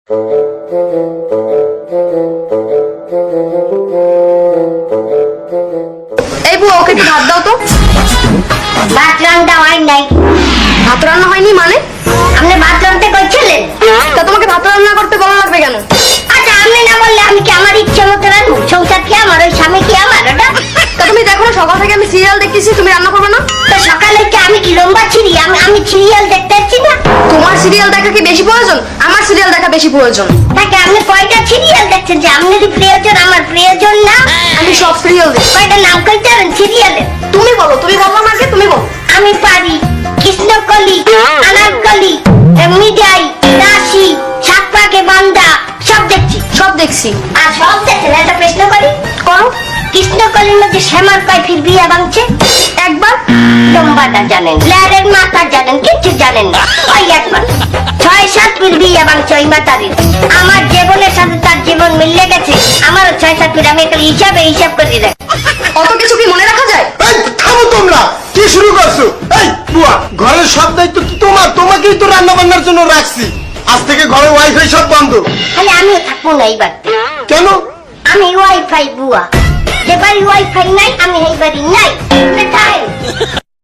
এই বুয়া, ওকে একটু ভাত দাও তো। ভাত রান্না হয় নাই। ভাত রান্না হয়নি মানে? আপনি ভাত রান্নতে কইছিলেন? তা তোমাকে ভাত রান্না করতে বলা লাগবে কেন? আচ্ছা, আপনি না বললে আমি কি আমার ইচ্ছে মতো রান্না? সংসার কি আমার, ওই স্বামী কি আমার? ওটা তা তুমি দেখো না, সকাল থেকে আমি সিরিয়াল দেখতেছি, তুমি রান্না করবে না? তো সকালে কি আমি কি লম্বা ছিড়ি? আমি সিরিয়াল দেখতে পাচ্ছি না। তোমার সিরিয়াল দেখা কি বেশি প্রয়োজন? আমার সিরিয়াল দেখা বেশি প্রয়োজন। তাকে আপনি কয়টা সিরিয়াল দেখছেন যে আপনারই প্রয়োজন, আমার প্রয়োজন না? আমি সব সিরিয়াল দেখি। কয়টা নাম কইতে পারেন সিরিয়ালের? তুমি বলো, তুমি বলো না আগে, তুমি বলো। আমি পারি কৃষ্ণকলি, আনারকলি, মিঠাই, দাসী, সাত পাকে বান্দা, সব দেখছি। সব দেখছি। আর সব দেখছেন? একটা প্রশ্ন করি, করো। কৃষ্ণকলির মধ্যে শ্যামার কয়ফির বিয়া ভাঙছে? একবার। লম্বাটা জানেন, ল্যারের মাথা জানেন, কিচ্ছু জানেন না। ওই একবার 6-7 ফির বিয়া ভাঙছে ওই মাতারির। আমার জীবনের সাথে তার জীবন মিলে গেছে। আমারও 6-7 ফির, আমি একটা হিসাব করে দেখ। অত কিছু কি মনে রাখা যায়? এই থামো তোমরা, কি শুরু করছো? এই বুয়া, ঘরের সব দায়িত্ব কি তোমার? তোমাকেই তো রান্না বান্নার জন্য রাখছি। আজ থেকে ঘরে ওয়াইফাই সব বন্ধ। তাহলে আমিও থাকবো না এই বাড়িতে। কেন? আমি ওয়াইফাই বুয়া, যে বাড়ি ওয়াইফাই নাই আমি এই বাড়ি নাই।